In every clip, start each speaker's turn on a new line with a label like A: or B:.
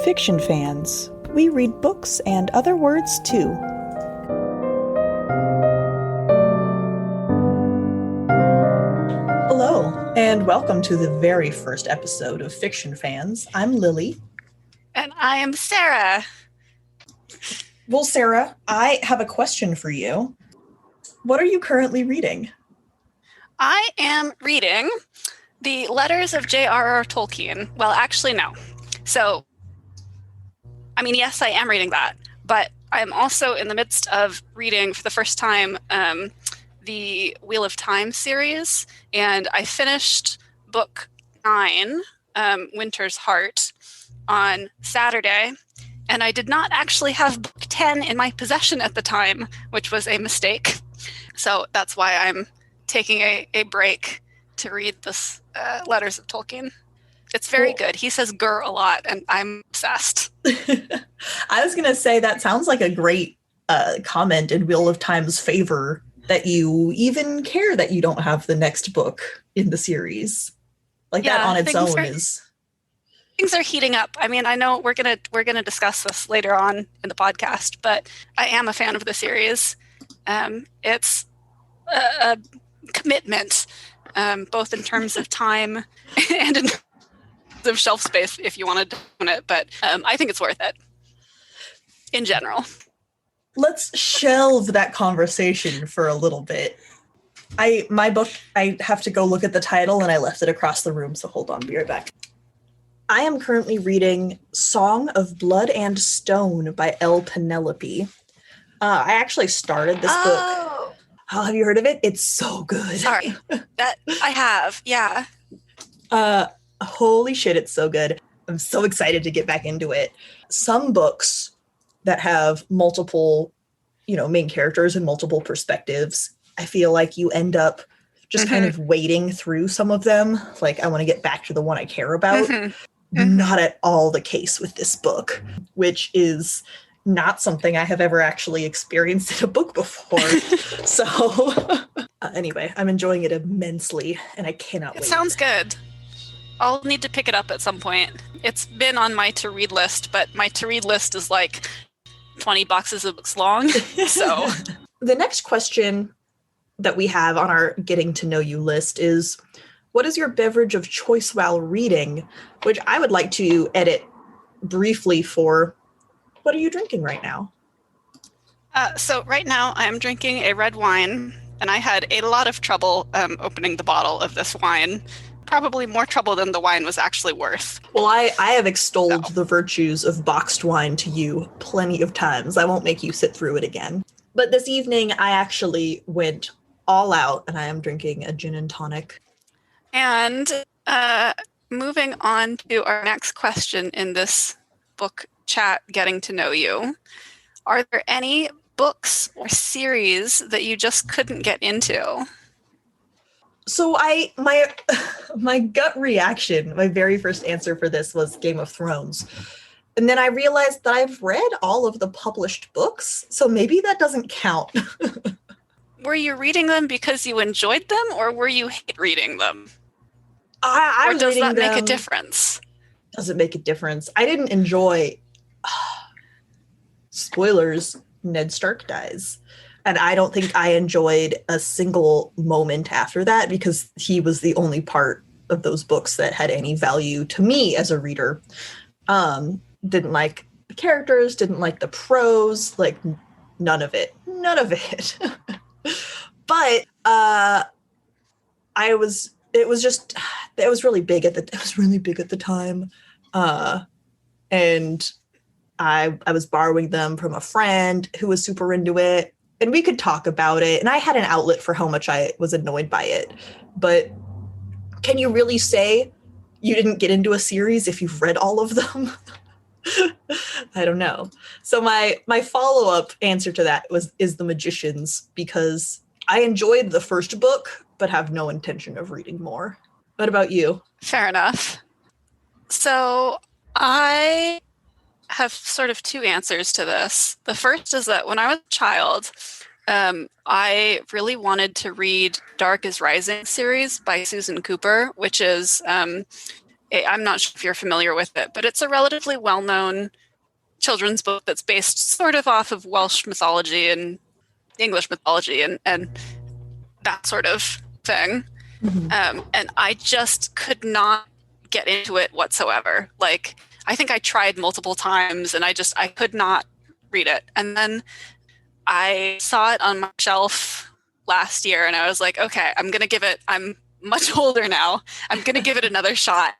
A: Fiction fans, we read books and other words too. Hello, and welcome to the very first episode of Fiction Fans. I'm Lily.
B: And I am Sarah.
A: Well, Sarah, I have a question for you. What are you currently reading?
B: I am reading the letters of J.R.R. Tolkien. Well, actually, no. So, yes, I am reading that, but I'm also in the midst of reading for the first time the Wheel of Time series, and I finished book 9, Winter's Heart, on Saturday, and I did not actually have book 10 in my possession at the time, which was a mistake. So that's why I'm taking a break to read this Letters of Tolkien. It's very good. He says "gur" a lot, and I'm obsessed.
A: I was going to say that sounds like a great comment in Wheel of Time's favor, that you even care that you don't have the next book in the series. Like, that on its own is...
B: Things are heating up. I know we're gonna discuss this later on in the podcast, but I am a fan of the series. It's a commitment, both in terms of time and in terms of shelf space, if you want to do it. But I think it's worth it in general.
A: Let's shelve that conversation for a little bit. My book, I have to go look at the title, and I left it across the room, so hold on, be right back. I am currently reading Song of Blood and Stone by L. Penelope. I actually started this book. Oh, have you heard of it? It's so good.
B: Sorry, that I have, yeah.
A: Holy shit, it's so good. I'm so excited to get back into it. Some books that have multiple, main characters and multiple perspectives, I feel like you end up just kind of wading through some of them. Like, I want to get back to the one I care about. Not at all the case with this book, which is not something I have ever actually experienced in a book before. So anyway, I'm enjoying it immensely, and I cannot wait.
B: It sounds good. I'll need to pick it up at some point. It's been on my to-read list, but my to-read list is like 20 boxes of books long. So
A: the next question that we have on our getting to know you list is, what is your beverage of choice while reading? Which I would like to edit briefly for, what are you drinking right now?
B: So right now I'm drinking a red wine, and I had a lot of trouble opening the bottle of this wine. Probably more trouble than the wine was actually worth.
A: Well, I have extolled the virtues of boxed wine to you plenty of times. I won't make you sit through it again. But this evening I actually went all out, and I am drinking a gin and tonic.
B: And moving on to our next question in this book chat, Getting to Know You, are there any books or series that you just couldn't get into?
A: So my gut reaction, my very first answer for this was Game of Thrones. And then I realized that I've read all of the published books, so maybe that doesn't count.
B: Were you reading them because you enjoyed them, or were you hate reading them?
A: Or
B: does that make a difference?
A: Does it make a difference? I didn't enjoy... Spoilers, Ned Stark dies. And I don't think I enjoyed a single moment after that, because he was the only part of those books that had any value to me as a reader. Didn't like the characters, didn't like the prose, like none of it. None of it. But it was really big at the time. And I was borrowing them from a friend who was super into it, and we could talk about it, and I had an outlet for how much I was annoyed by it. But can you really say you didn't get into a series if you've read all of them? I don't know. So my follow-up answer to that is The Magicians, because I enjoyed the first book, but have no intention of reading more. What about you?
B: Fair enough. So I have sort of two answers to this. The first is that when I was a child, I really wanted to read Dark is Rising series by Susan Cooper, which is I'm not sure if you're familiar with it, but it's a relatively well-known children's book that's based sort of off of Welsh mythology and English mythology and that sort of thing. And I just could not get into it whatsoever. Like, I think I tried multiple times and I could not read it. And then I saw it on my shelf last year and I was like, okay, I'm much older now. I'm going to give it another shot.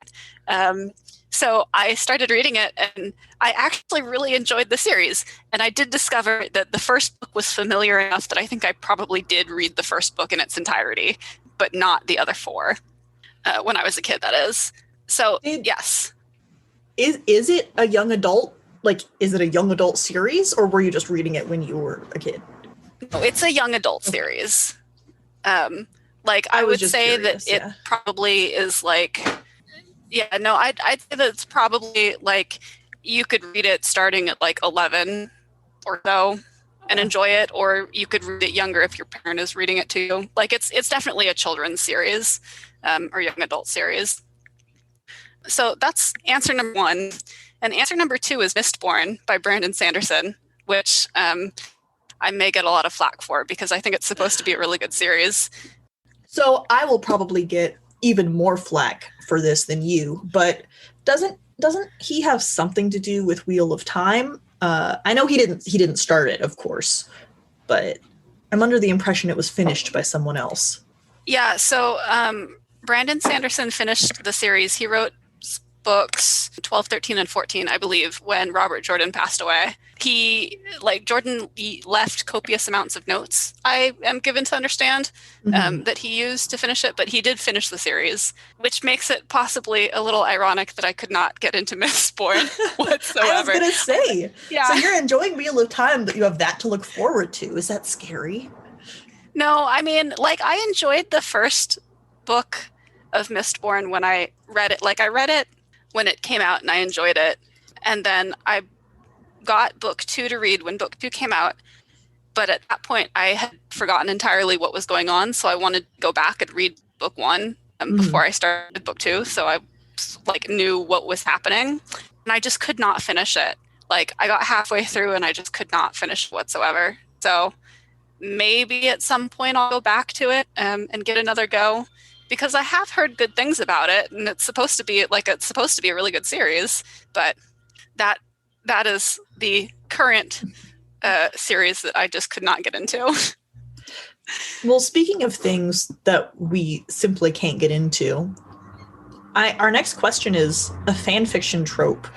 B: So I started reading it and I actually really enjoyed the series. And I did discover that the first book was familiar enough that I think I probably did read the first book in its entirety, but not the other four when I was a kid, that is. So, yes.
A: Is it a young adult? Like, is it a young adult series, or were you just reading it when you were a kid?
B: No, it's a young adult series. Like, I would say curious, that it probably is like, I'd say that it's probably like you could read it starting at like 11 or so and enjoy it, or you could read it younger if your parent is reading it to you. Like, it's definitely a children's series or young adult series. So that's answer number one. And answer number two is Mistborn by Brandon Sanderson, which I may get a lot of flack for because I think it's supposed to be a really good series.
A: So I will probably get even more flack for this than you, but doesn't he have something to do with Wheel of Time? I know he didn't start it, of course, but I'm under the impression it was finished by someone else.
B: Yeah, so Brandon Sanderson finished the series. He wrote books 12, 13, and 14, I believe, when Robert Jordan passed away. Jordan left copious amounts of notes, I am given to understand, that he used to finish it, but he did finish the series, which makes it possibly a little ironic that I could not get into Mistborn whatsoever.
A: I was going to say,
B: yeah.
A: So you're enjoying Wheel of Time, but you have that to look forward to. Is that scary?
B: No, I mean, like, I enjoyed the first book of Mistborn when I read it. Like, I read it when it came out and I enjoyed it. And then I got book 2 to read when book 2 came out. But at that point, I had forgotten entirely what was going on. So I wanted to go back and read book 1 before I started book 2. So I knew what was happening. And I just could not finish it. Like, I got halfway through and I just could not finish whatsoever. So maybe at some point I'll go back to it and get another go. Because I have heard good things about it, and it's supposed to be a really good series. But that is the current series that I just could not get into.
A: Well, speaking of things that we simply can't get into, our next question is a fan fiction trope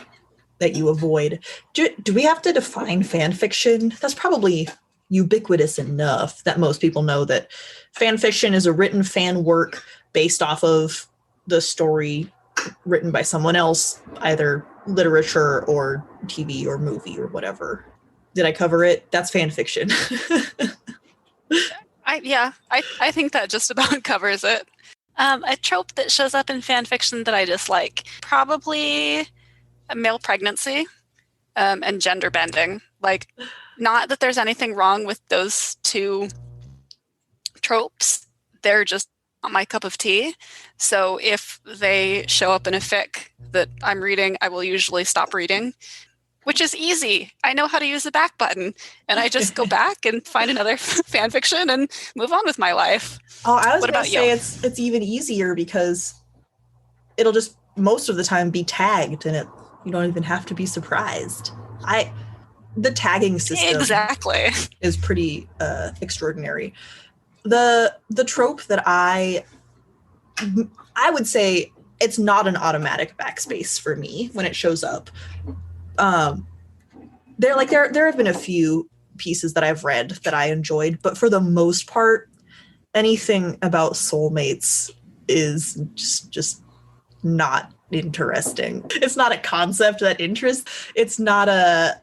A: that you avoid. Do we have to define fan fiction? That's probably ubiquitous enough that most people know that fan fiction is a written fan work based off of the story written by someone else, either literature or TV or movie or whatever. Did I cover it? That's fan fiction.
B: I think that just about covers it. A trope that shows up in fan fiction that I dislike, probably male pregnancy and gender bending. Like, not that there's anything wrong with those two tropes. They're just not my cup of tea. So if they show up in a fic that I'm reading, I will usually stop reading, which is easy. I know how to use the back button, and I just go back and find another fan fiction and move on with my life.
A: Oh, I was going to say it's even easier because it'll just most of the time be tagged, and you don't even have to be surprised. The tagging system
B: exactly
A: is pretty extraordinary. The trope that I would say it's not an automatic backspace for me when it shows up. There have been a few pieces that I've read that I enjoyed, but for the most part, anything about soulmates is just not interesting. It's not a concept that interests. It's not a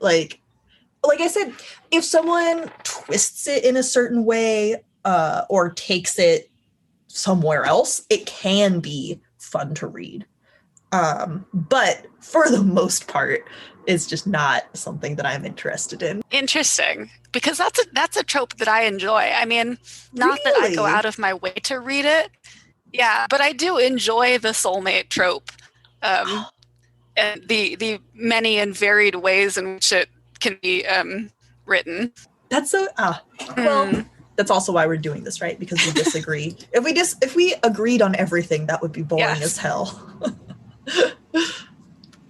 A: like I said, if someone twists it in a certain way or takes it somewhere else, it can be fun to read. But for the most part, it's just not something that I'm interested in.
B: Interesting, because that's a trope that I enjoy. I mean, not that I go out of my way to read it. Yeah, but I do enjoy the soulmate trope. and the many and varied ways in which it can be written.
A: That's so well, that's also why we're doing this, right? Because we disagree. If we agreed on everything, that would be boring as hell.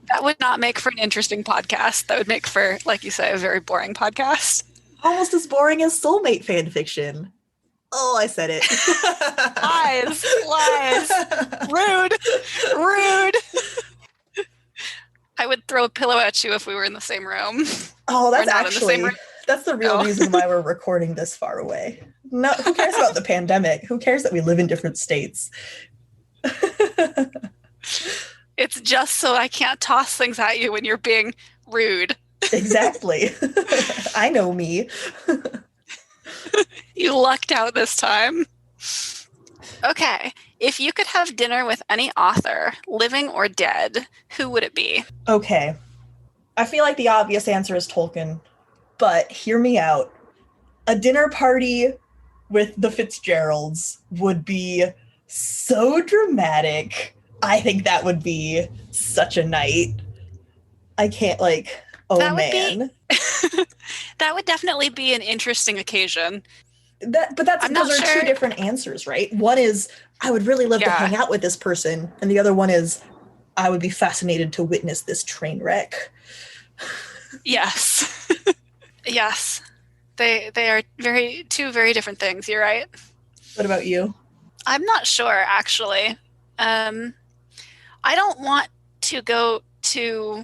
B: That would not make for an interesting podcast. That would make for, like you say, a very boring podcast.
A: Almost as boring as soulmate fan fiction. Oh, I said it.
B: Lies. Rude. I would throw a pillow at you if we were in the same room.
A: Oh, that's the real reason why we're recording this far away. No, who cares about the pandemic? Who cares that we live in different states?
B: It's just so I can't toss things at you when you're being rude.
A: Exactly. I know me.
B: You lucked out this time. Okay. If you could have dinner with any author, living or dead, who would it be?
A: Okay. I feel like the obvious answer is Tolkien, but hear me out. A dinner party with the Fitzgeralds would be so dramatic. I think that would be such a night. I can't that
B: would definitely be an interesting occasion.
A: But those are two different answers, right? One is I would really love to hang out with this person, and the other one is I would be fascinated to witness this train wreck.
B: Yes. Yes. They are two very different things. You're right.
A: What about you?
B: I'm not sure, actually. I don't want to go to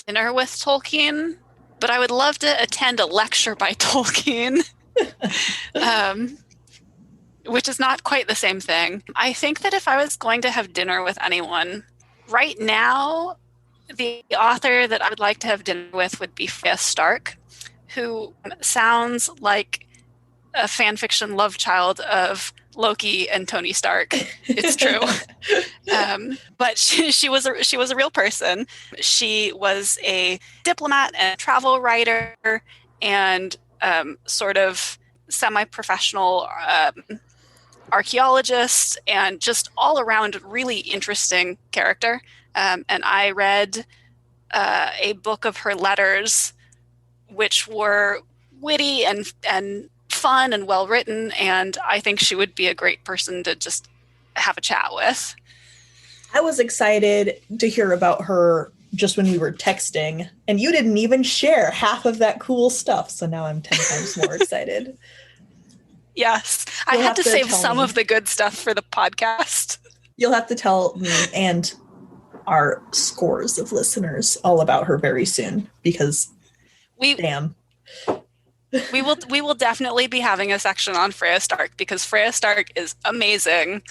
B: dinner with Tolkien, but I would love to attend a lecture by Tolkien, which is not quite the same thing. I think that if I was going to have dinner with anyone, right now, the author that I would like to have dinner with would be Freya Stark, who sounds like a fan fiction love child of Loki and Tony Stark. It's true. But she was a real person. She was a diplomat and travel writer and sort of semi-professional archaeologist and just all around really interesting character. And I read a book of her letters, which were witty and fun and well written, and I think she would be a great person to just have a chat with.
A: I was excited to hear about her just when we were texting, and you didn't even share half of that cool stuff, so now I'm 10 times more excited.
B: Yes, I had to save some of the good stuff for the podcast.
A: You'll have to tell me and our scores of listeners all about her very soon, because damn.
B: We will definitely be having a section on Freya Stark because Freya Stark is amazing.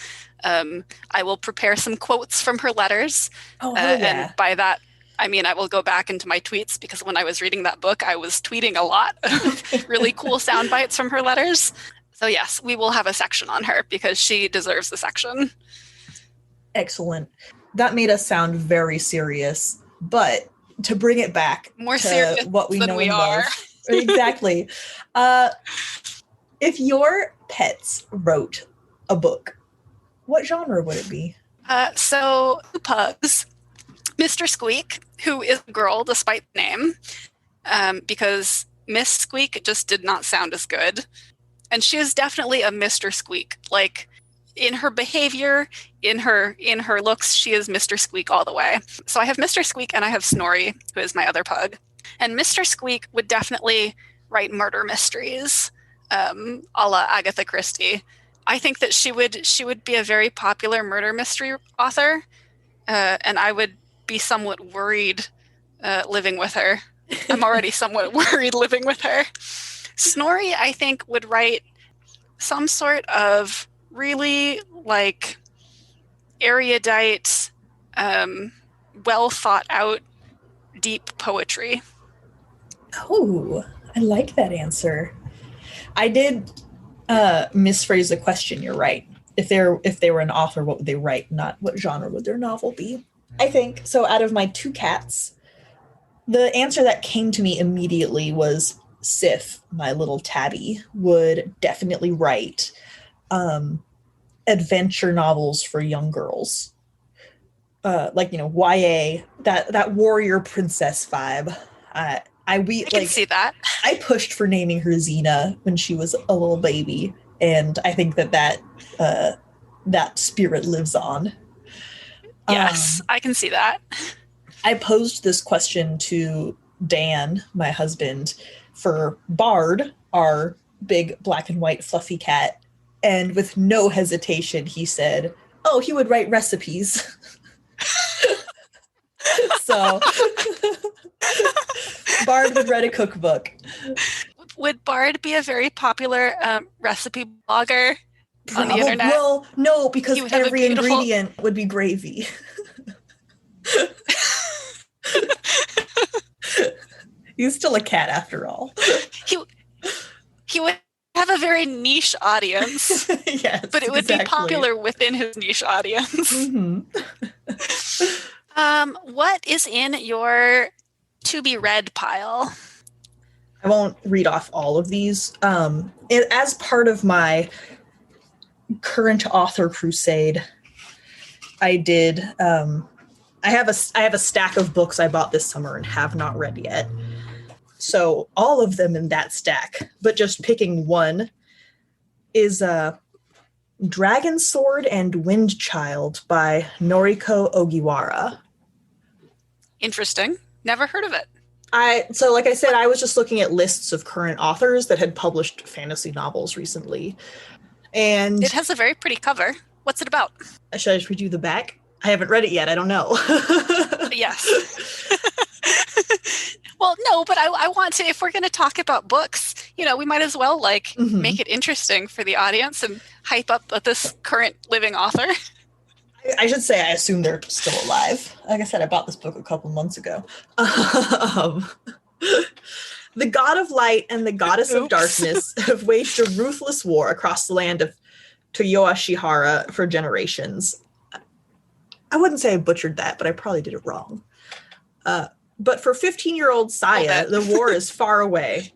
B: I will prepare some quotes from her letters. And by that, I mean, I will go back into my tweets because when I was reading that book, I was tweeting a lot of really cool sound bites from her letters. So yes, we will have a section on her because she deserves the section.
A: Excellent. That made us sound very serious, but to bring it back
B: more serious
A: what we
B: than
A: know
B: we
A: and
B: are.
A: Love, exactly. If your pets wrote a book, what genre would it be?
B: So pugs, Mr. Squeak, who is a girl despite the name, because Miss Squeak just did not sound as good. And she is definitely a Mr. Squeak. Like in her behavior, in her looks, she is Mr. Squeak all the way. So I have Mr. Squeak and I have Snorri, who is my other pug. And Mr. Squeak would definitely write murder mysteries, a la Agatha Christie. I think that she would be a very popular murder mystery author, and I would be somewhat worried living with her. I'm already somewhat worried living with her. Snorri, I think, would write some sort of really erudite, well thought out, deep poetry.
A: Oh, I like that answer. I did misphrase the question. You're right. If they were an author, what would they write? Not what genre would their novel be? I think so. Out of my two cats, the answer that came to me immediately was Sif, my little tabby, would definitely write adventure novels for young girls. YA, that warrior princess vibe. I
B: can see that.
A: I pushed for naming her Xena when she was a little baby, and I think that spirit lives on.
B: Yes, I can see that.
A: I posed this question to Dan, my husband, for Bard, our big black and white fluffy cat, and with no hesitation, he said, "Oh, he would write recipes." So Bard would write a cookbook.
B: Would Bard be a very popular recipe blogger on the internet?
A: Well, no, because every ingredient would be gravy. He's still a cat after all.
B: He would have a very niche audience.
A: Yes,
B: but it would be popular within his niche audience.
A: Mm-hmm.
B: What is in your to be read pile?
A: I won't read off all of these. As part of my current author crusade, I did. I have a stack of books I bought this summer and have not read yet. So all of them in that stack, but just picking one, is Dragon Sword and Wind Child by Noriko Ogiwara.
B: Interesting. Never heard of it.
A: So like I said, I was just looking at lists of current authors that had published fantasy novels recently. And
B: it has a very pretty cover. What's it about?
A: Should I just read you the back? I haven't read it yet. I don't know.
B: Yes. Well, no, but I want to, if we're going to talk about books, we might as well make it interesting for the audience and hype up this current living author.
A: I should say I assume they're still alive. Like I said, I bought this book a couple months ago. The god of light and the goddess of darkness have waged a ruthless war across the land of Toyoashihara for generations. I wouldn't say I butchered that, but I probably did it wrong. But for 15-year-old Saya, the war is far away.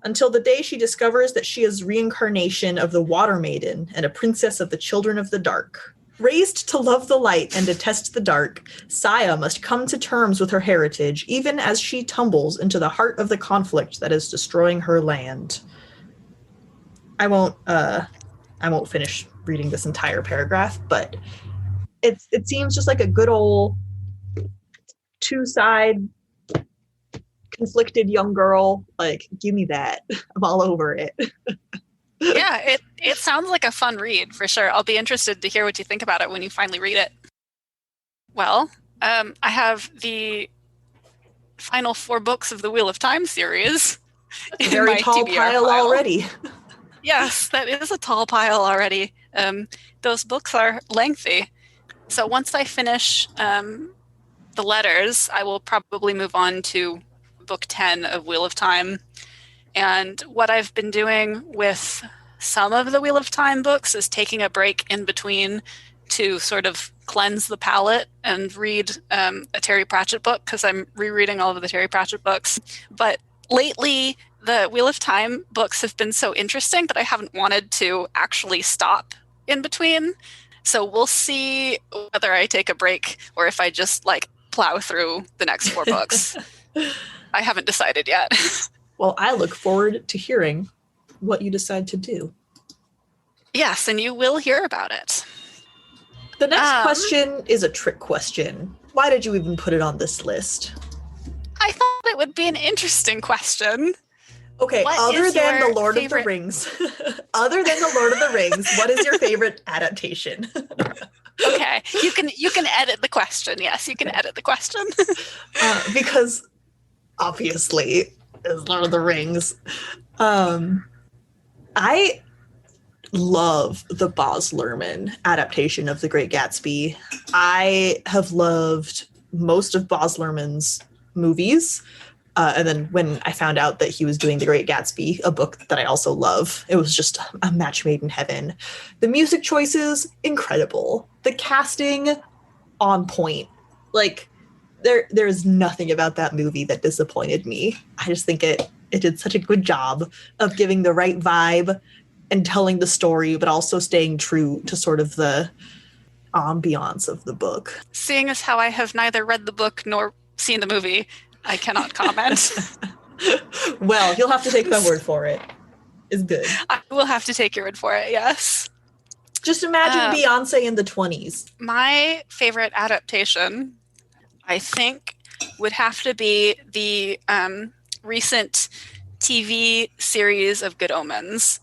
A: Until the day she discovers that she is reincarnation of the Water Maiden and a princess of the Children of the Dark. Raised to love the light and detest the dark, Saya must come to terms with her heritage, even as she tumbles into the heart of the conflict that is destroying her land. I won't finish reading this entire paragraph, but it seems just like a good old two-side conflicted young girl. Like, give me that. I'm all over it.
B: Yeah, it sounds like a fun read for sure. I'll be interested to hear what you think about it when you finally read it. Well, I have the final 4 books of the Wheel of Time series.
A: That's a very tall pile already.
B: Yes, that is a tall pile already. Those books are lengthy. So once I finish the letters, I will probably move on to book 10 of Wheel of Time. And what I've been doing with some of the Wheel of Time books is taking a break in between to sort of cleanse the palate and read a Terry Pratchett book, because I'm rereading all of the Terry Pratchett books. But lately, the Wheel of Time books have been so interesting that I haven't wanted to actually stop in between. So we'll see whether I take a break or if I just plow through the next 4 books. I haven't decided yet.
A: Well, I look forward to hearing what you decide to do.
B: Yes, and you will hear about it.
A: The next question is a trick question. Why did you even put it on this list?
B: I thought it would be an interesting question.
A: Okay, other than The Lord of the Rings, what is your favorite adaptation?
B: Okay, you can edit the question. Yes, you can edit the question.
A: Because obviously, is Lord of the Rings. I love the Baz Luhrmann adaptation of The Great Gatsby. I have loved most of Baz Luhrmann's movies. And then when I found out that he was doing The Great Gatsby, a book that I also love, it was just a match made in heaven. The music choices, incredible. The casting, on point. There's nothing about that movie that disappointed me. I just think it did such a good job of giving the right vibe and telling the story, but also staying true to sort of the ambiance of the book.
B: Seeing as how I have neither read the book nor seen the movie, I cannot comment.
A: Well, you'll have to take my word for it. It's good.
B: I will have to take your word for it, yes.
A: Just imagine Beyonce in the 20s.
B: My favorite adaptation, I think, would have to be the recent TV series of Good Omens.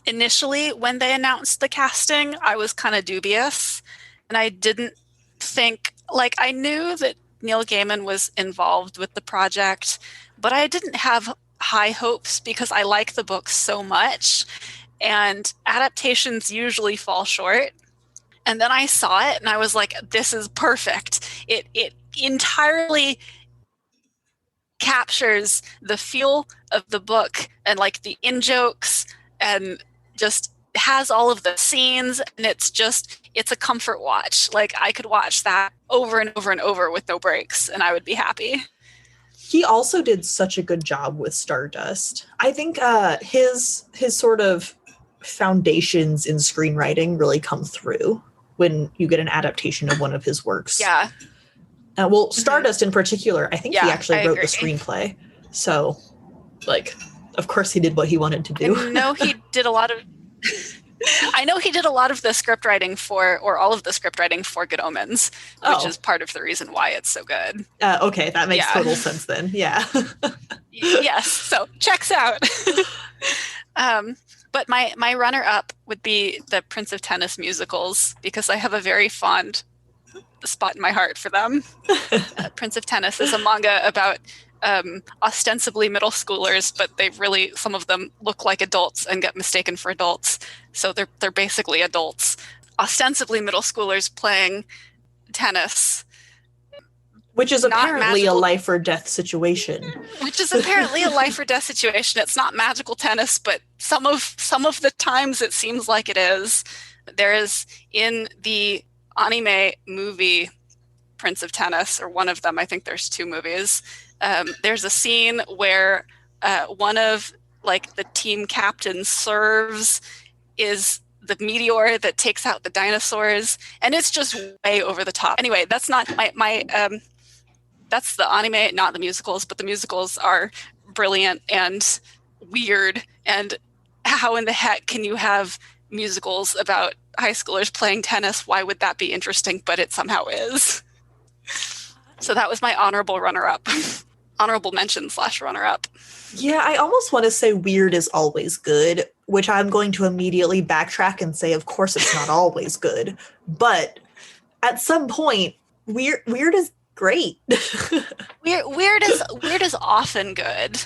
B: Initially, when they announced the casting, I was kind of dubious, and I didn't think, like, I knew that Neil Gaiman was involved with the project, but I didn't have high hopes because I like the book so much, and adaptations usually fall short. And then I saw it and I was like, this is perfect. It entirely captures the feel of the book and like the in-jokes, and just has all of the scenes, and it's a comfort watch. Like, I could watch that over and over and over with no breaks and I would be happy.
A: He also did such a good job with Stardust. I think his sort of foundations in screenwriting really come through when you get an adaptation of one of his works.
B: Yeah.
A: Well, Stardust in particular, I think he actually wrote
B: agree.
A: the screenplay. So, like, of course he did what he wanted to do.
B: I know he did a lot of the script writing or all of the script writing for Good Omens, which is part of the reason why it's so good.
A: Okay, that makes total sense then. Yeah.
B: Yes, so checks out. But my runner-up would be the Prince of Tennis musicals, because I have a very fond spot in my heart for them. Prince of Tennis is a manga about ostensibly middle schoolers, but some of them look like adults and get mistaken for adults. So they're basically adults, ostensibly middle schoolers playing tennis.
A: Which is apparently a life or death situation.
B: It's not magical tennis, but some of the times it seems like it is. There is, in the anime movie Prince of Tennis, or one of them, I think there's two movies, there's a scene where one of like the team captain's serves is the meteor that takes out the dinosaurs, and it's just way over the top. Anyway, that's not my that's the anime, not the musicals, but the musicals are brilliant and weird. And how in the heck can you have musicals about high schoolers playing tennis? Why would that be interesting? But it somehow is. So that was my honorable runner-up. Honorable mention / runner-up.
A: Yeah, I almost want to say weird is always good, which I'm going to immediately backtrack and say, of course, it's not always good. But at some point, weird is great.
B: Weird is often good.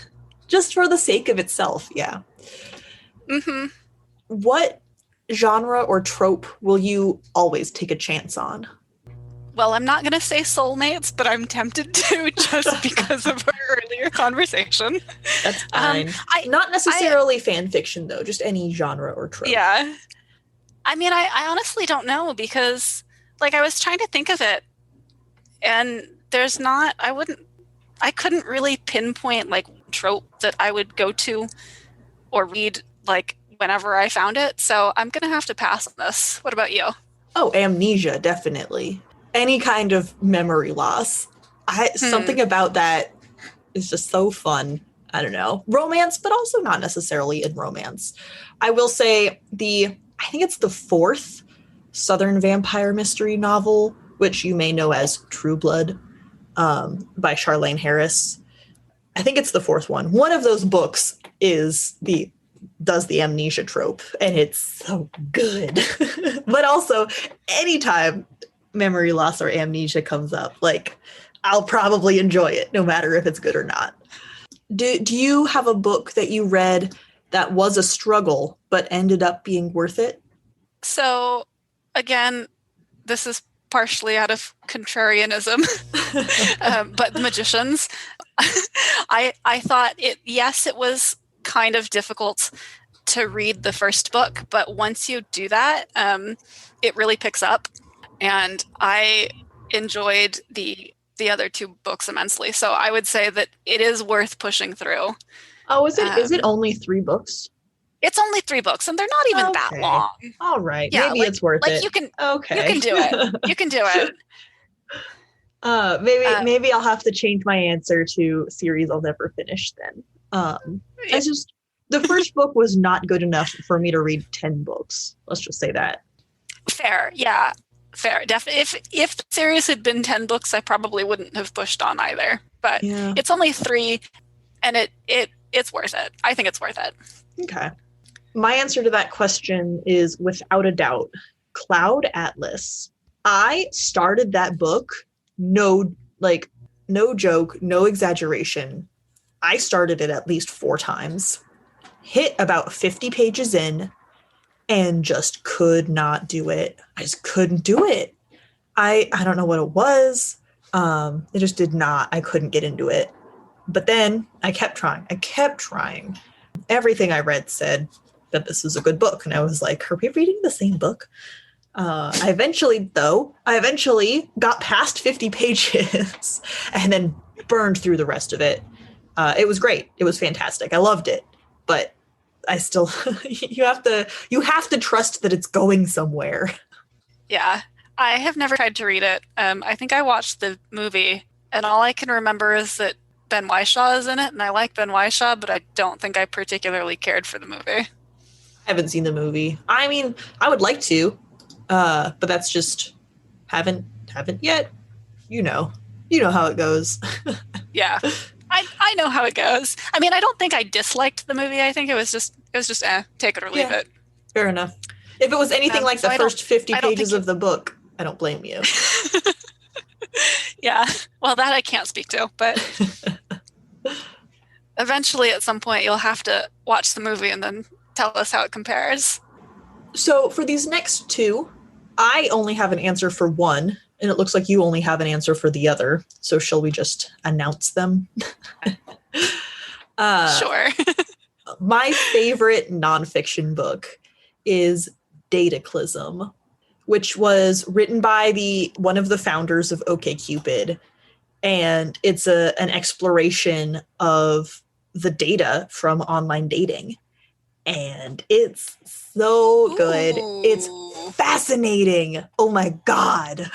A: Just for the sake of itself, yeah.
B: Mm-hmm.
A: What genre or trope will you always take a chance on?
B: Well, I'm not going to say soulmates, but I'm tempted to, just because of our earlier conversation.
A: That's fine. Not necessarily fan fiction, though, just any genre or trope.
B: Yeah. I mean, I honestly don't know, because, like, I was trying to think of it, and I couldn't really pinpoint, like, trope that I would go to or read, like, whenever I found it. So I'm going to have to pass on this. What about you?
A: Oh, amnesia, definitely. Any kind of memory loss. Something about that is just so fun. I don't know. Romance, but also not necessarily in romance. I will say I think it's the fourth Southern vampire mystery novel, which you may know as True Blood, by Charlaine Harris. I think it's the fourth one. One of those books does the amnesia trope, and it's so good. But also, anytime memory loss or amnesia comes up, like, I'll probably enjoy it, no matter if it's good or not. Do you have a book that you read that was a struggle, but ended up being worth it?
B: So, again, this is partially out of contrarianism, but The Magicians. I thought it was kind of difficult to read the first book, but once you do that, it really picks up. And I enjoyed the other two books immensely. So I would say that it is worth pushing through.
A: Oh, is it only 3 books?
B: It's only 3 books, and they're not even that long.
A: All right.
B: Yeah,
A: maybe it's worth it.
B: You can
A: okay.
B: do it. You can do it.
A: Maybe I'll have to change my answer to series I'll never finish then. It's just the first book was not good enough for me to read 10 books. Let's just say that.
B: Fair. Yeah. Fair. Definitely. If the series had been 10 books, I probably wouldn't have pushed on either. But it's only 3, and it's worth it. I think it's worth it.
A: Okay. My answer to that question is without a doubt, Cloud Atlas. I started that book, no joke, no exaggeration. I started it at least 4 times, hit about 50 pages in, and just could not do it. I just couldn't do it. I don't know what it was. It just did not. I couldn't get into it. But then I kept trying. Everything I read said that this was a good book. And I was like, are we reading the same book? I eventually got past 50 pages and then burned through the rest of it. It was great. It was fantastic. I loved it. But I still, you have to trust that it's going somewhere.
B: Yeah. I have never tried to read it. I think I watched the movie, and all I can remember is that Ben Whishaw is in it, and I like Ben Whishaw, but I don't think I particularly cared for the movie.
A: I haven't seen the movie. I mean, I would like to, but that's just haven't yet. You know how it goes.
B: Yeah, I know how it goes. I mean, I don't think I disliked the movie. I think it was just take it or leave it.
A: Fair enough. If it was anything like the first 50 pages of the book, I don't blame you.
B: Yeah, well, that I can't speak to, but eventually at some point you'll have to watch the movie and then tell us how it compares.
A: So for these next 2, I only have an answer for one, and it looks like you only have an answer for the other. So shall we just announce them?
B: Sure.
A: My favorite nonfiction book is Dataclysm, which was written by one of the founders of OkCupid. And it's an exploration of the data from online dating. And it's so good.
B: Ooh.
A: It's fascinating. Oh my God.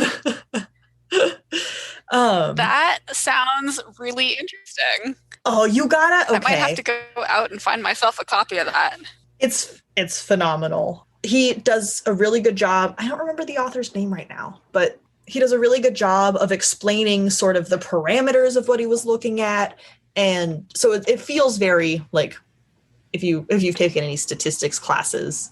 B: That sounds really interesting.
A: Oh, you gotta, okay.
B: I might have to go out and find myself a copy of that.
A: It's phenomenal. He does a really good job. I don't remember the author's name right now, but he does a really good job of explaining sort of the parameters of what he was looking at. And so it feels very like, if you've taken any statistics classes,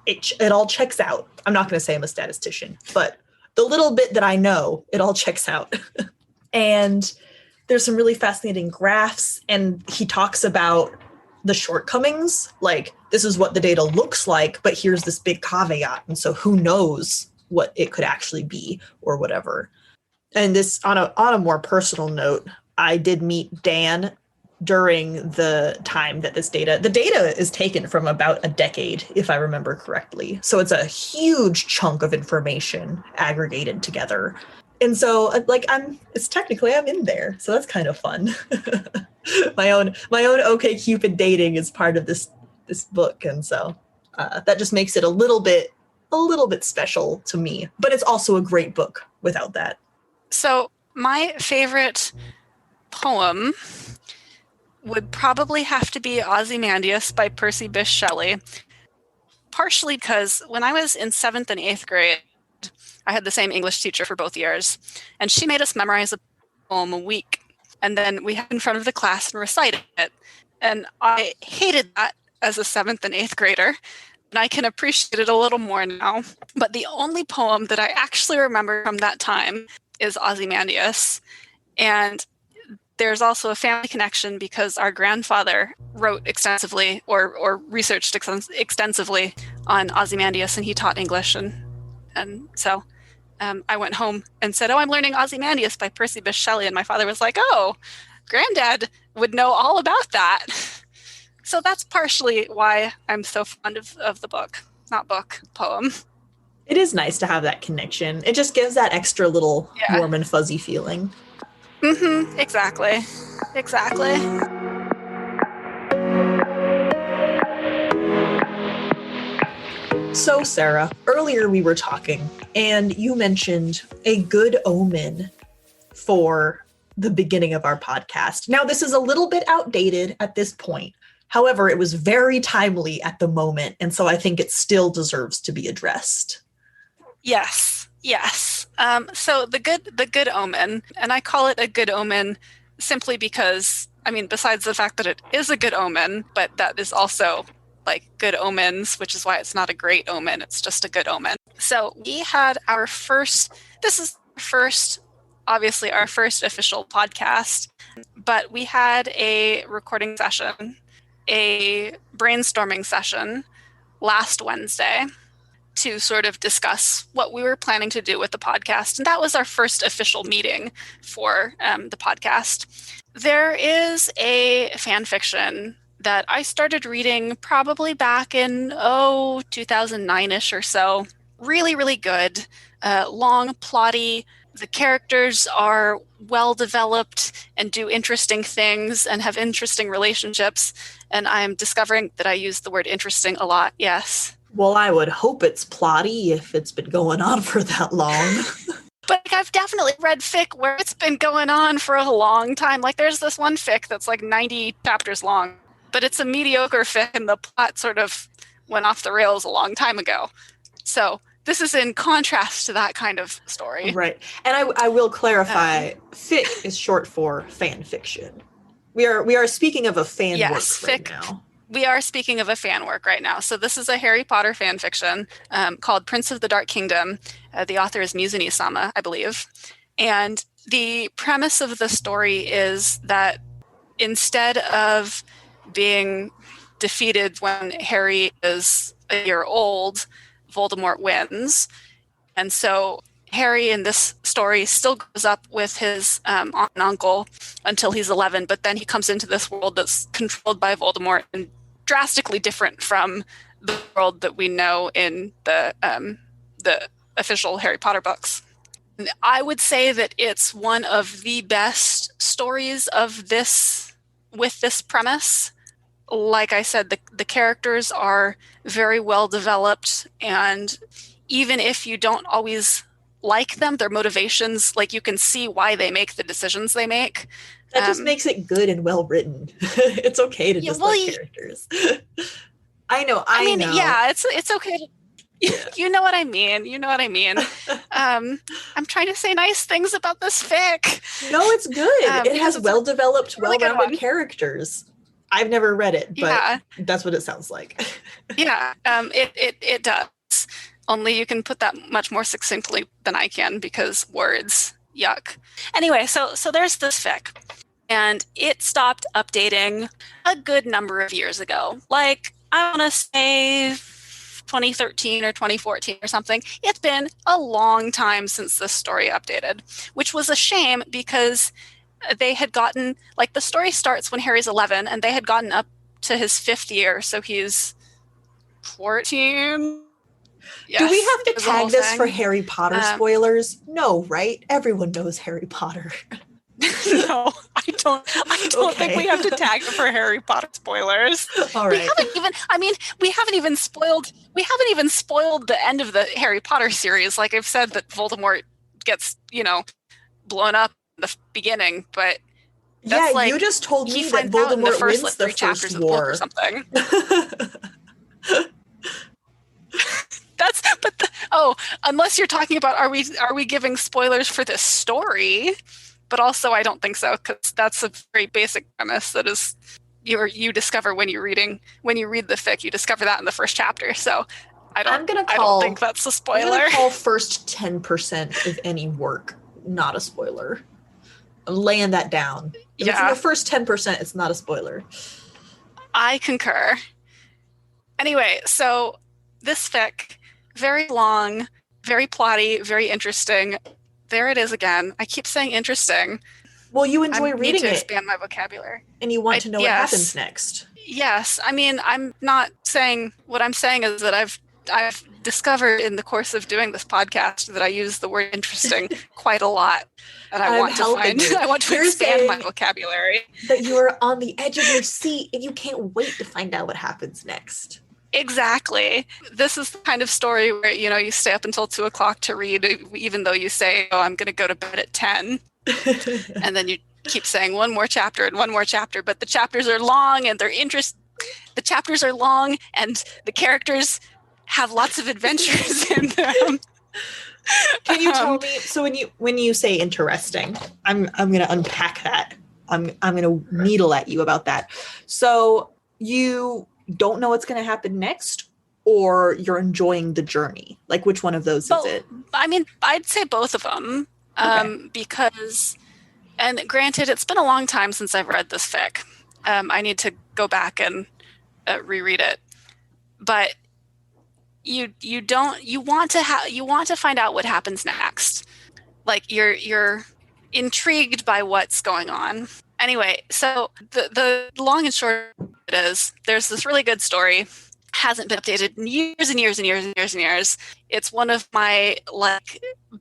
A: it all checks out. I'm not going to say I'm a statistician, but the little bit that I know, it all checks out. And there's some really fascinating graphs, and he talks about the shortcomings, like this is what the data looks like, but here's this big caveat. And so who knows what it could actually be or whatever. And this on a more personal note, I did meet Dan during the time that the data is taken from about a decade, if I remember correctly. So it's a huge chunk of information aggregated together. And so I'm in there. So that's kind of fun. my own OkCupid dating is part of this book. And so that just makes it a little bit special to me, but it's also a great book without that.
B: So my favorite poem would probably have to be Ozymandias by Percy Bysshe Shelley, partially because when I was in 7th and 8th grade, I had the same English teacher for both years, and she made us memorize a poem a week, and then we had in front of the class and recited it. And I hated that as a 7th and 8th grader, and I can appreciate it a little more now. But the only poem that I actually remember from that time is Ozymandias. And there's also a family connection because our grandfather wrote extensively or researched extensively on Ozymandias, and he taught English. And so I went home and said, I'm learning Ozymandias by Percy Bysshe Shelley. And my father was like, oh, Granddad would know all about that. So that's partially why I'm so fond of the book. Not book, poem.
A: It is nice to have that connection. It just gives that extra little warm and fuzzy feeling.
B: Mm-hmm. Exactly.
A: So, Sarah, earlier we were talking, and you mentioned a good omen for the beginning of our podcast. Now, this is a little bit outdated at this point. However, it was very timely at the moment, and so I think it still deserves to be addressed.
B: Yes. So the good omen, and I call it a good omen simply because, I mean, besides the fact that it is a good omen, but that is also like good omens, which is why it's not a great omen. It's just a good omen. So we had obviously our first official podcast, but we had a recording session, a brainstorming session last Wednesday to sort of discuss what we were planning to do with the podcast. And that was our first official meeting for the podcast. There is a fan fiction that I started reading probably back in 2009-ish or so. Really, really good. Long, plotty. The characters are well developed and do interesting things and have interesting relationships. And I'm discovering that I use the word interesting a lot. Yes.
A: Well, I would hope it's plotty if it's been going on for that long.
B: But I've definitely read fic where it's been going on for a long time. Like there's this one fic that's like 90 chapters long, but it's a mediocre fic and the plot sort of went off the rails a long time ago. So this is in contrast to that kind of story.
A: Right. And I will clarify, fic is short for fan fiction. We are speaking of a fan work right now.
B: We are speaking of a fan work right now. So this is a Harry Potter fan fiction called Prince of the Dark Kingdom. The author is Mizuni-sama, I believe. And the premise of the story is that instead of being defeated when Harry is a year old, Voldemort wins. And so Harry in this story still grows up with his aunt and uncle until he's 11, but then he comes into this world that's controlled by Voldemort and drastically different from the world that we know in the official Harry Potter books. And I would say that it's one of the best stories of this with this premise. Like I said, the characters are very well developed, and even if you don't always like them, their motivations, like you can see why they make the decisions they make.
A: That just makes it good and well written. It's okay to dislike characters. I know.
B: Yeah, it's okay to, you know what I mean. I'm trying to say nice things about this fic.
A: No, it's good. It has well-developed, really well-rounded characters. I've never read it, but that's what it sounds like.
B: It does. Only you can put that much more succinctly than I can because words, yuck. Anyway, so there's this fic, and it stopped updating a good number of years ago. Like, I want to say 2013 or 2014 or something. It's been a long time since this story updated, which was a shame because they had gotten, like, the story starts when Harry's 11, and they had gotten up to his 5th year, so he's 14. Yes,
A: do we have to tag this for Harry Potter spoilers? No, right? Everyone knows Harry Potter.
B: No, I don't think we have to tag it for Harry Potter spoilers.
A: All right.
B: We haven't even spoiled the end of the Harry Potter series. Like I've said that Voldemort gets, blown up in the beginning, but that's
A: you just told me that Voldemort wins the first war
B: or something. Unless you're talking about are we giving spoilers for this story? But also I don't think so, because that's a very basic premise that is you discover when you read the fic, you discover that in the first chapter. So I don't think that's a spoiler.
A: I'm gonna call first 10% of any work not a spoiler. I'm laying that down. If it's in the first 10%, it's not a spoiler.
B: I concur. Anyway, so this fic, very long, very plotty, very interesting. There it is again. I keep saying interesting.
A: Well, you enjoy reading it. I need to
B: expand my vocabulary.
A: And you want to know what happens next.
B: Yes. I mean, I'm not saying, what I'm saying is that I've discovered in the course of doing this podcast that I use the word interesting quite a lot. And I want to expand my vocabulary.
A: That you are on the edge of your seat and you can't wait to find out what happens next.
B: Exactly. This is the kind of story where, you stay up until 2 o'clock to read, even though you say, oh, I'm going to go to bed at 10. And then you keep saying one more chapter and one more chapter, but the chapters are long and the chapters are long and the characters have lots of adventures in them.
A: Can you tell me, so when you say interesting, I'm going to unpack that. I'm going to needle at you about that. So you don't know what's going to happen next, or you're enjoying the journey? Like, which one of those is it?
B: I mean, I'd say both of them.
A: Okay.
B: Because, and granted, it's been a long time since I've read this fic. I need to go back and reread it. But you want to find out what happens next. Like you're intrigued by what's going on. Anyway, so the long and short of it is there's this really good story, hasn't been updated in years and years and years and years and years. It's one of my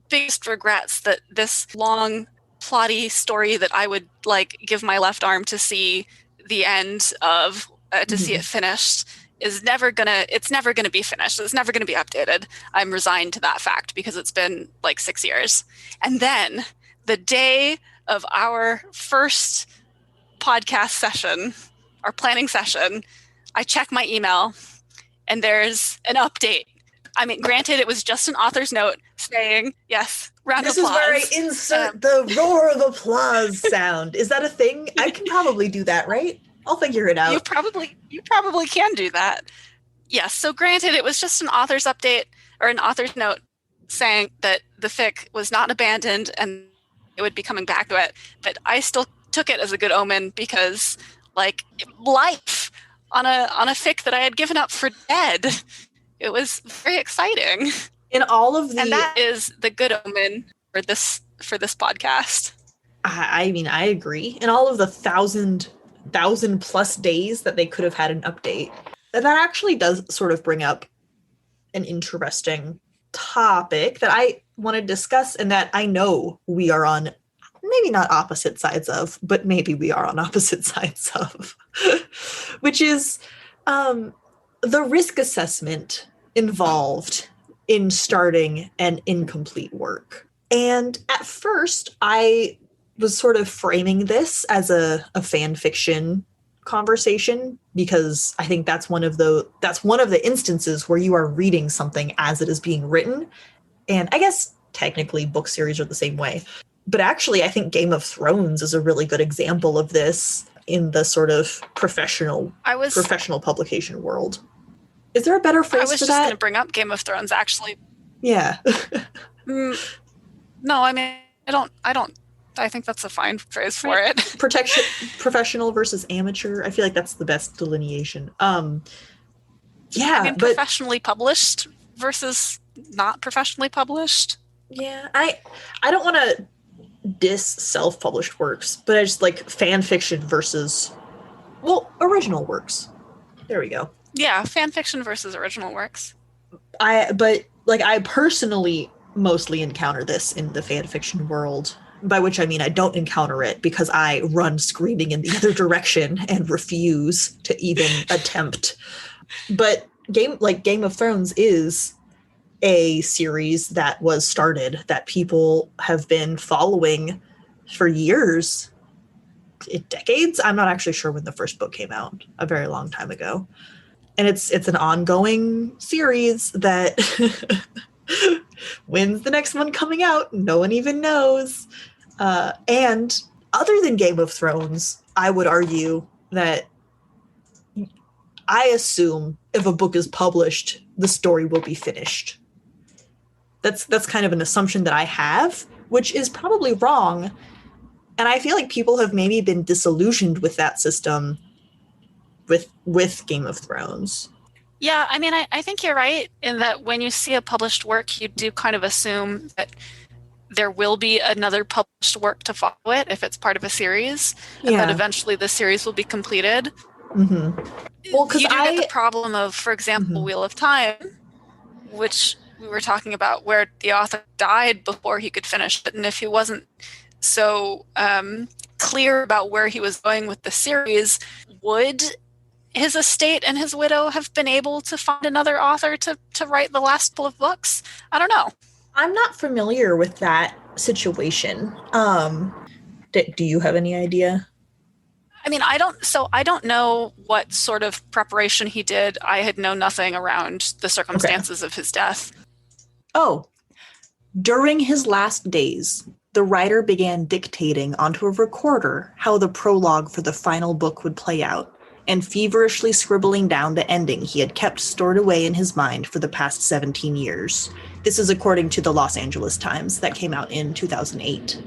B: biggest regrets that this long plotty story that I would give my left arm to see the end of, to see it finished, it's never gonna be finished. It's never gonna be updated. I'm resigned to that fact because it's been 6 years. And then the day of our first podcast session, our planning session, I check my email and there's an update. I mean, granted, it was just an author's note saying, yes, round of applause.
A: This is where I insert the roar of applause sound. Is that a thing? I can probably do that, right? I'll figure it out.
B: You probably can do that. Yes, so granted, it was just an author's update or an author's note saying that the fic was not abandoned and it would be coming back to it. But I still took it as a good omen because, life on a fic that I had given up for dead, it was very exciting.
A: In all of the,
B: and that is the good omen for this podcast.
A: I mean, I agree. In all of the thousand plus days that they could have had an update, that actually does sort of bring up an interesting topic that I want to discuss, and that I know we are on maybe not opposite sides of, but maybe we are on opposite sides of, which is the risk assessment involved in starting an incomplete work. And at first, I was sort of framing this as a fan fiction conversation, because I think that's one of the instances where you are reading something as it is being written. And I guess technically book series are the same way. But actually, I think Game of Thrones is a really good example of this in the sort of professional publication world. Is there a better phrase for that?
B: I was just going to bring up Game of Thrones, actually.
A: Yeah.
B: No, I mean, I think that's a fine phrase for it.
A: Professional versus amateur. I feel like that's the best delineation. Yeah,
B: I mean, professionally published versus not professionally published.
A: Yeah, I don't want to diss self-published works, but I just like fan fiction versus, original works. There we go.
B: Yeah, fan fiction versus original works.
A: I personally mostly encounter this in the fan fiction world, by which I mean I don't encounter it because I run screaming in the other direction and refuse to even attempt. But Game of Thrones is a series that was started, that people have been following for years, decades. I'm not actually sure when the first book came out, a very long time ago. And it's an ongoing series that when's the next one coming out? No one even knows. And other than Game of Thrones, I would argue that I assume if a book is published, the story will be finished. That's kind of an assumption that I have, which is probably wrong. And I feel like people have maybe been disillusioned with that system with Game of Thrones.
B: Yeah, I mean, I think you're right in that when you see a published work, you do kind of assume that there will be another published work to follow it if it's part of a series, and that eventually the series will be completed.
A: Mm-hmm. Well, because
B: you do get the problem of, for example, Wheel of Time, which we were talking about, where the author died before he could finish it, and if he wasn't so clear about where he was going with the series, would his estate and his widow have been able to find another author to write the last couple of books. I don't know.
A: I'm not familiar with that situation. Do you have any idea?
B: I mean, I don't know what sort of preparation he did. I had known nothing around the circumstances of his death.
A: Oh, during his last days, the writer began dictating onto a recorder how the prologue for the final book would play out, and feverishly scribbling down the ending he had kept stored away in his mind for the past 17 years. This is according to the Los Angeles Times that came out in 2008.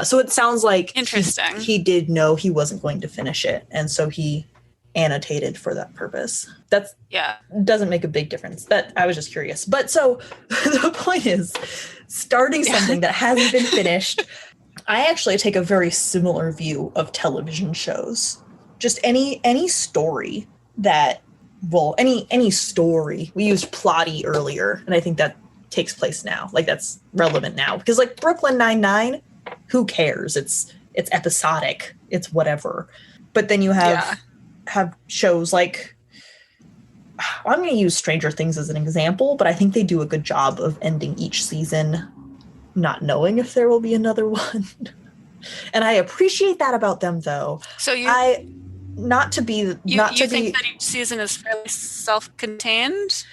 A: So it sounds like
B: interesting.
A: He did know he wasn't going to finish it, and so he annotated for that purpose. Doesn't make a big difference. That I was just curious. But so the point is, starting something that hasn't been finished, I actually take a very similar view of television shows. Just any story that, well, any story. We used plotty earlier, and I think that takes place now. Like, that's relevant now. Because, like, Brooklyn Nine-Nine, who cares? It's episodic. It's whatever. But then you have shows like, I'm going to use Stranger Things as an example, but I think they do a good job of ending each season not knowing if there will be another one. And I appreciate that about them, though.
B: So you think that each season is fairly self-contained?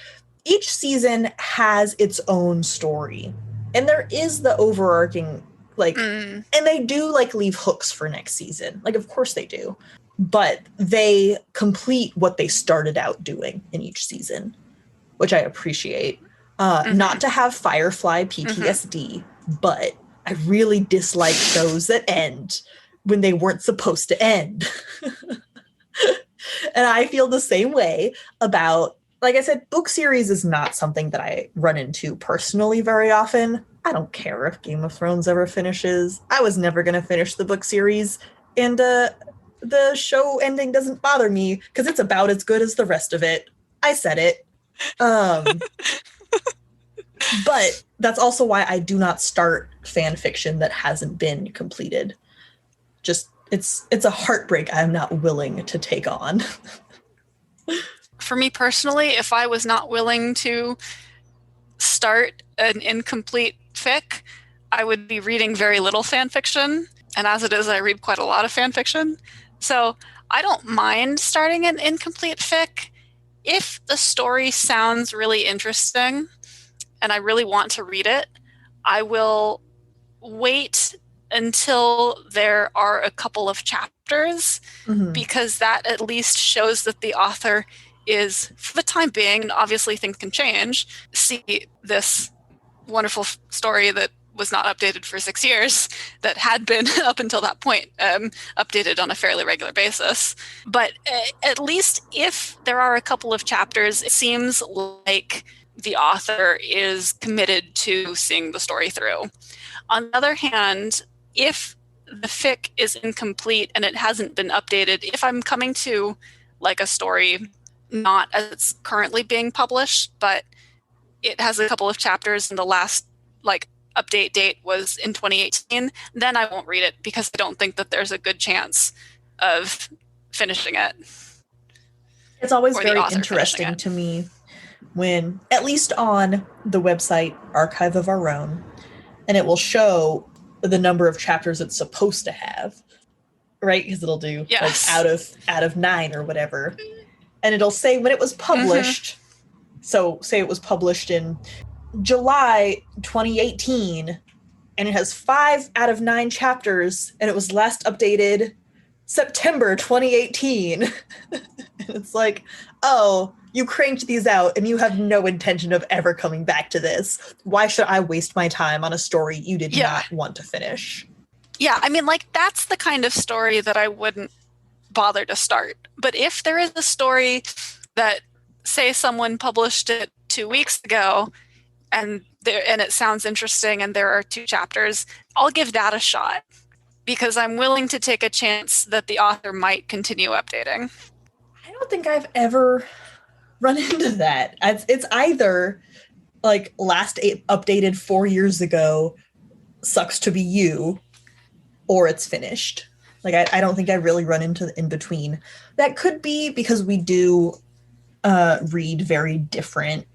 A: Each season has its own story. And there is the overarching, like, and they do, like, leave hooks for next season. Like, of course they do. But they complete what they started out doing in each season, which I appreciate. Not to have Firefly PTSD, but I really dislike shows that end when they weren't supposed to end. And I feel the same way about, like I said, book series is not something that I run into personally very often. I don't care if Game of Thrones ever finishes. I was never going to finish the book series. And the show ending doesn't bother me because it's about as good as the rest of it. I said it. But that's also why I do not start fan fiction that hasn't been completed. Just, it's a heartbreak I'm not willing to take on.
B: For me personally, if I was not willing to start an incomplete fic, I would be reading very little fan fiction. And as it is, I read quite a lot of fan fiction. So I don't mind starting an incomplete fic if the story sounds really interesting and I really want to read it. I will wait until there are a couple of chapters because that at least shows that the author is, for the time being, and obviously things can change, see this wonderful story that was not updated for 6 years, that had been up until that point updated on a fairly regular basis. But at least if there are a couple of chapters, it seems like the author is committed to seeing the story through. On the other hand, if the fic is incomplete and it hasn't been updated, if I'm coming to like a story not as it's currently being published, but it has a couple of chapters and the last like update date was in 2018, then I won't read it because I don't think that there's a good chance of finishing it.
A: It's always very interesting to me when, at least on the website Archive of Our Own, and it will show the number of chapters it's supposed to have, right? Because it'll do like out of 9 or whatever. And it'll say when it was published. So say it was published in July 2018, and it has 5 out of 9 chapters, and it was last updated September 2018. And it's like, oh, you cranked these out and you have no intention of ever coming back to this. Why should I waste my time on a story you did not want to finish?
B: Yeah, I mean, like, that's the kind of story that I wouldn't bother to start. But if there is a story that, say, someone published it 2 weeks ago and it sounds interesting and there are 2 chapters, I'll give that a shot because I'm willing to take a chance that the author might continue updating.
A: I don't think I've ever run into that. It's either like last updated 4 years ago, sucks to be you, or it's finished. Like, I don't think I really run into the in-between. That could be because we do read very different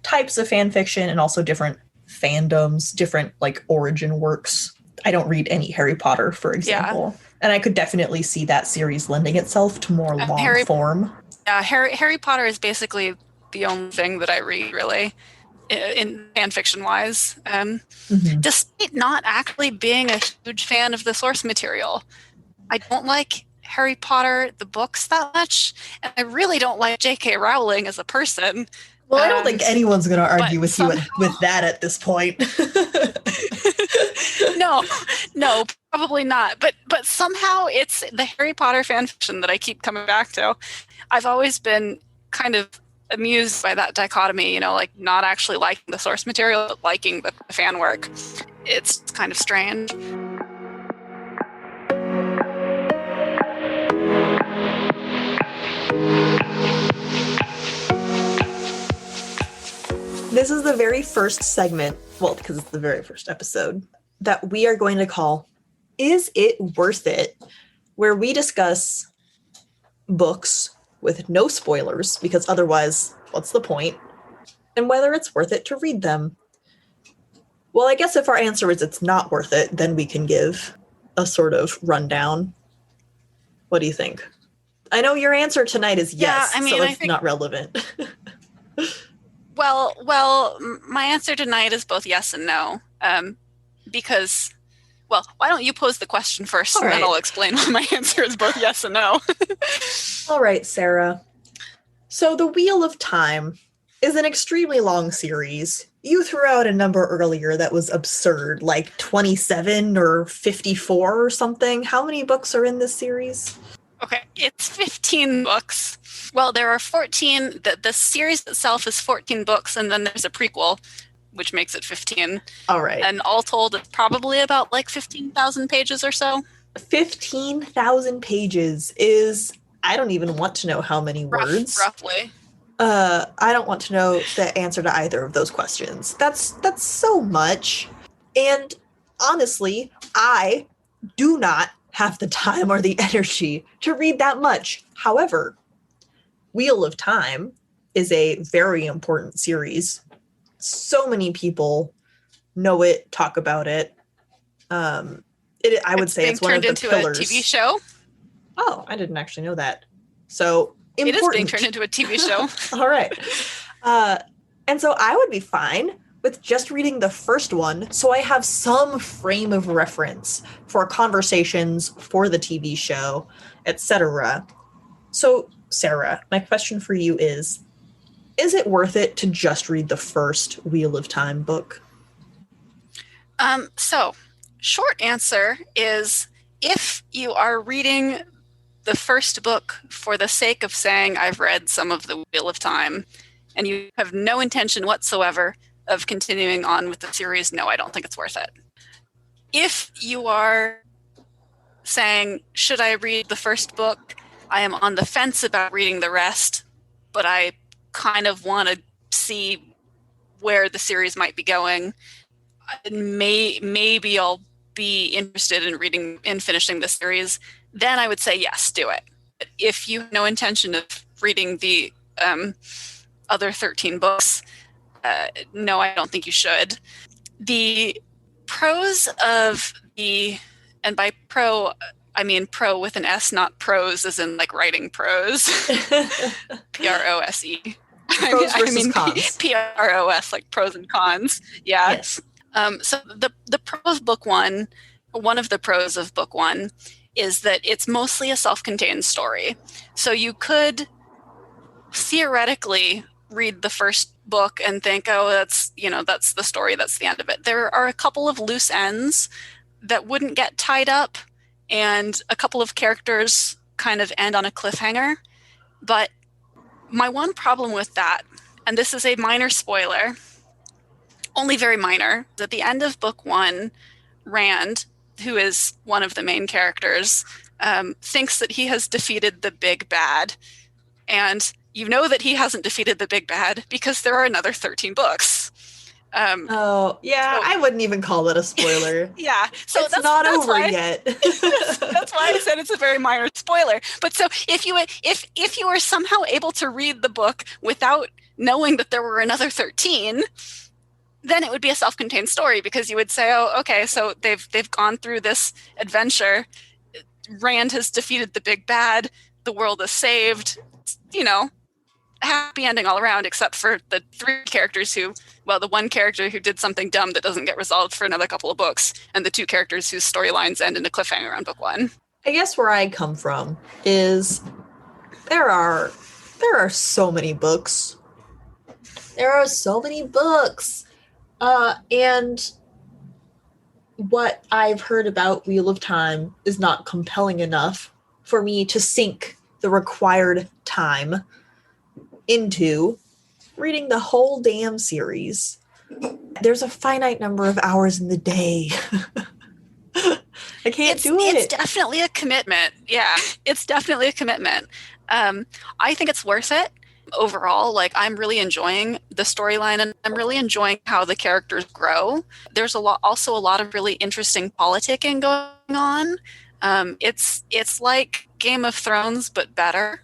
A: types of fan fiction and also different fandoms, different, like, origin works. I don't read any Harry Potter, for example. Yeah. And I could definitely see that series lending itself to more long form.
B: Yeah, Harry Potter is basically the only thing that I read, really, in fan fiction wise. Despite not actually being a huge fan of the source material. I don't like Harry Potter, the books, that much, and I really don't like J.K. Rowling as a person.
A: Well, I don't think anyone's going to argue with you with that at this point.
B: No, probably not. But somehow it's the Harry Potter fanfiction that I keep coming back to. I've always been kind of amused by that dichotomy, you know, like not actually liking the source material, but liking the fan work. It's kind of strange.
A: This is the very first segment, well, because it's the very first episode, that we are going to call Is It Worth It? Where we discuss books with no spoilers, because otherwise, what's the point? And whether it's worth it to read them. Well, I guess if our answer is it's not worth it, then we can give a sort of rundown. What do you think? I know your answer tonight is yes, so it's not relevant.
B: Well, my answer tonight is both yes and no, because, well, why don't you pose the question first, and then I'll explain why my answer is both yes and no.
A: All right, Sarah. So The Wheel of Time is an extremely long series. You threw out a number earlier that was absurd, like 27 or 54 or something. How many books are in this series?
B: Okay, it's 15 books. Well, there are 14. The series itself is 14 books, and then there's a prequel, which makes it 15.
A: All right.
B: And all told, it's probably about like 15,000 pages or so.
A: 15,000 pages is, I don't even want to know how many words.
B: Roughly.
A: I don't want to know the answer to either of those questions. That's so much. And honestly, I do not have the time or the energy to read that much. However, Wheel of Time is a very important series. So many people know it, talk about it. I would say it's one of the pillars.
B: Turned into a TV show?
A: Oh, I didn't actually know that. So important.
B: It is being turned into a TV show.
A: All right. And so I would be fine with just reading the first one, so I have some frame of reference for conversations for the TV show, etc. So, Sarah, my question for you is it worth it to just read the first Wheel of Time book?
B: So, short answer is if you are reading the first book for the sake of saying I've read some of the Wheel of Time and you have no intention whatsoever of continuing on with the series, no, I don't think it's worth it. If you are saying, should I read the first book? I am on the fence about reading the rest, but I kind of want to see where the series might be going. Maybe I'll be interested in finishing the series. Then I would say, yes, do it. If you have no intention of reading the other 13 books, no, I don't think you should. The pros of and by pro, I mean pro with an S, not prose as in like writing prose. Prose.
A: Pros versus cons.
B: Pros, like pros and cons. Yeah.
A: Yes.
B: So the pro of book one of the pros of book one is that it's mostly a self-contained story. So you could theoretically read the first book and think, oh, that's the story, that's the end of it. There are a couple of loose ends that wouldn't get tied up, and a couple of characters kind of end on a cliffhanger. But my one problem with that, and this is a minor spoiler, only very minor, at the end of book one, Rand, who is one of the main characters, thinks that he has defeated the big bad. And you know that he hasn't defeated the big bad because there are another 13 books.
A: Oh, yeah,
B: So,
A: I wouldn't even call it a spoiler.
B: yeah, so
A: It's not over
B: why,
A: yet.
B: that's why I said it's a very minor spoiler. But so if you were somehow able to read the book without knowing that there were another 13, then it would be a self-contained story, because you would say, oh, okay, so they've gone through this adventure. Rand has defeated the big bad. The world is saved. You know, happy ending all around, except for the three characters the one character who did something dumb that doesn't get resolved for another couple of books, and the two characters whose storylines end in a cliffhanger on book one.
A: I guess where I come from is there are so many books. There are so many books. And what I've heard about Wheel of Time is not compelling enough for me to sink the required time into reading the whole damn series. There's a finite number of hours in the day. I can't do it.
B: It's definitely a commitment. Yeah, it's definitely a commitment. I think it's worth it. Overall, like, I'm really enjoying the storyline, and I'm really enjoying how the characters grow. There's also a lot of really interesting politicking going on. It's like Game of Thrones, but better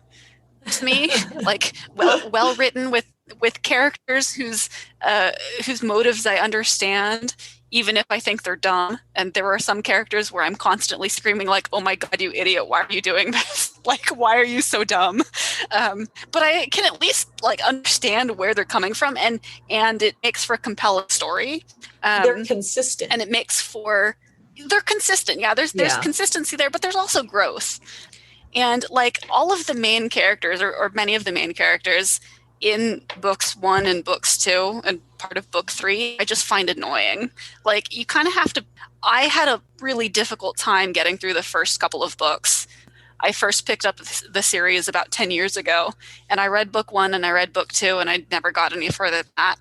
B: to me. Like, well written, with characters whose motives I understand, even if I think they're dumb. And there are some characters where I'm constantly screaming, like, oh my God, you idiot, why are you doing this? Like, why are you so dumb? But I can at least, like, understand where they're coming from, and it makes for a compelling story.
A: They're consistent.
B: And it makes for, they're consistent. Yeah, there's consistency there, but there's also growth. And, like, all of the main characters, or many of the main characters in books 1 and books 2 and part of book 3, I just find annoying. Like, you kind of have to, I had a really difficult time getting through the first couple of books. I first picked up the series about 10 years ago, and I read book 1 and I read book 2, and I never got any further than that.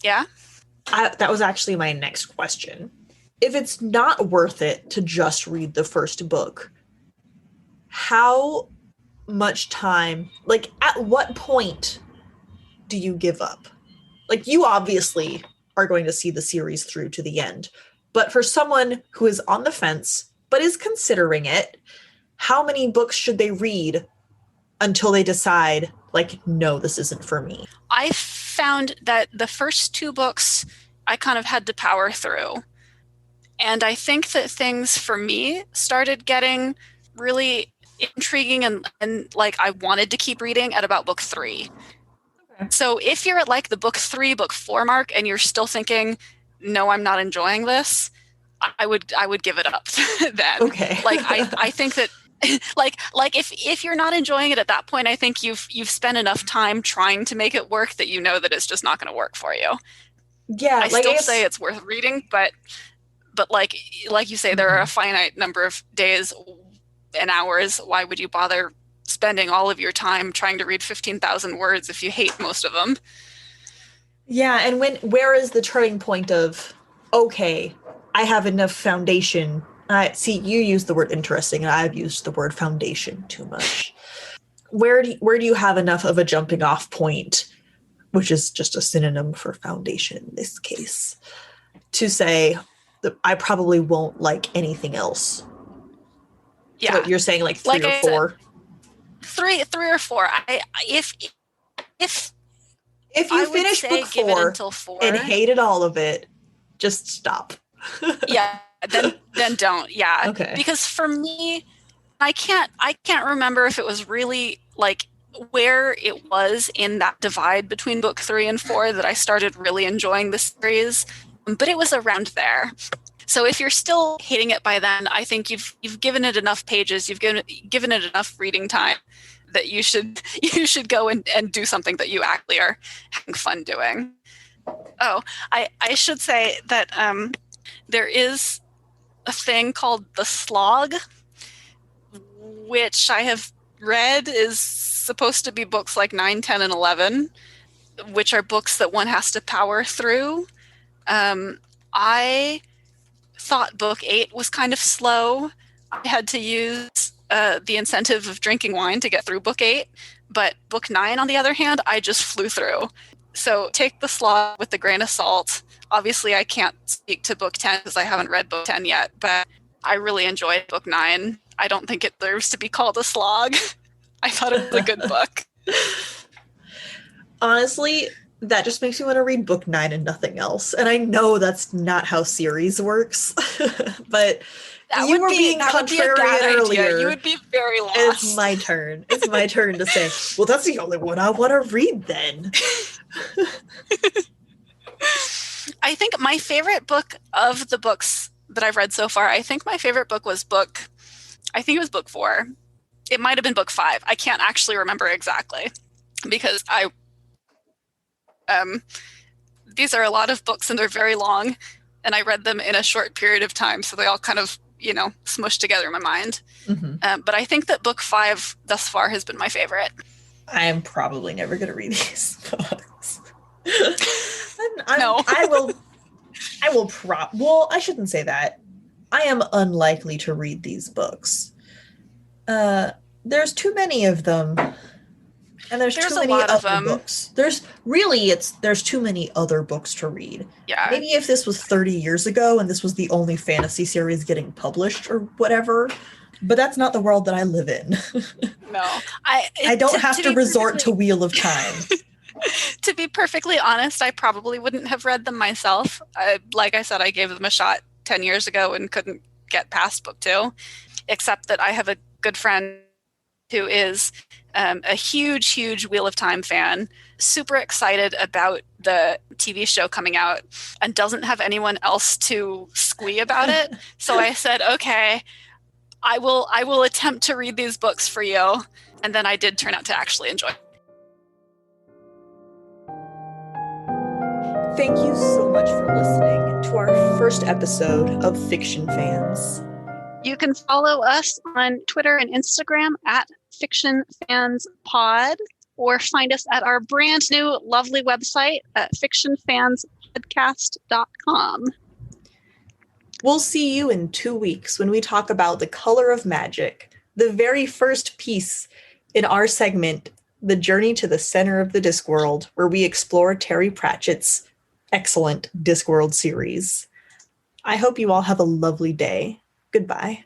B: Yeah?
A: That was actually my next question. If it's not worth it to just read the first book, how much time, like, at what point do you give up? Like, you obviously are going to see the series through to the end, but for someone who is on the fence but is considering it, how many books should they read until they decide, like, no, this isn't for me?
B: I found that the first 2 books I kind of had to power through, and I think that things for me started getting really intriguing, and like, I wanted to keep reading at about book 3. Okay. So if you're at, like, the book 3, book 4 mark, and you're still thinking, no, I'm not enjoying this, I would give it up then.
A: Okay.
B: Like, I think that like if you're not enjoying it at that point, I think you've spent enough time trying to make it work that you know that it's just not going to work for you.
A: Yeah,
B: I still say it's worth reading, but like you say, there are a finite number of days and hours. Why would you bother spending all of your time trying to read 15,000 words if you hate most of them?
A: Yeah, and where is the turning point of, okay, I have enough foundation. See, you use the word interesting, and I've used the word foundation too much. Where do you have enough of a jumping off point, which is just a synonym for foundation in this case, to say that I probably won't like anything else?
B: Yeah,
A: so you're saying like 3 or 4.
B: Three or 4. If
A: you finish book 4 and hated all of it, just stop.
B: Yeah, then don't. Yeah.
A: Okay.
B: Because for me, I can't remember if it was really, like, where it was in that divide between book 3 and 4 that I started really enjoying the series, but it was around there. So if you're still hating it by then, I think you've given it enough pages, you've given it enough reading time that you should go and do something that you actually are having fun doing. Oh, I should say that there is a thing called the slog, which I have read is supposed to be books like 9, 10, and 11, which are books that one has to power through. I thought book 8 was kind of slow. I had to use the incentive of drinking wine to get through book 8, but book 9, on the other hand, I just flew through. So take the slog with a grain of salt. Obviously, I can't speak to book 10 because I haven't read book 10 yet, but I really enjoyed book 9. I don't think it deserves to be called a slog. I thought it was a good book.
A: Honestly, that just makes me want to read book 9 and nothing else. And I know that's not how series works, but you were being contrarian earlier.
B: You would be very lost.
A: It's my turn. It's my turn to say, well, that's the only one I want to read then.
B: I think my favorite book of the books that I've read so far, I think my favorite book was book 4. It might have been book 5. I can't actually remember exactly because these are a lot of books and they're very long and I read them in a short period of time. So they all kind of, smushed together in my mind.
A: Mm-hmm.
B: But I think that book 5 thus far has been my favorite.
A: I'm probably never going to read these books.
B: No.
A: Well, I shouldn't say that. I am unlikely to read these books. There's too many of them. And there's too many other books. There's too many other books to read.
B: Yeah.
A: Maybe if this was 30 years ago and this was the only fantasy series getting published or whatever, but that's not the world that I live in.
B: No.
A: I don't have to resort to Wheel of Time.
B: To be perfectly honest, I probably wouldn't have read them myself. Like I said, I gave them a shot 10 years ago and couldn't get past book 2, except that I have a good friend who is a huge, huge Wheel of Time fan, super excited about the TV show coming out and doesn't have anyone else to squee about it. So I said, okay, I will attempt to read these books for you. And then I did turn out to actually enjoy it.
A: Thank you so much for listening to our first episode of Fiction Fans.
B: You can follow us on Twitter and Instagram at Fiction Fans Pod, or find us at our brand new lovely website at fictionfanspodcast.com.
A: We'll see you in 2 weeks when we talk about The Color of Magic, the very first piece in our segment, The Journey to the Center of the Discworld, where we explore Terry Pratchett's excellent Discworld series. I hope you all have a lovely day. Goodbye.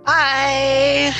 B: Bye.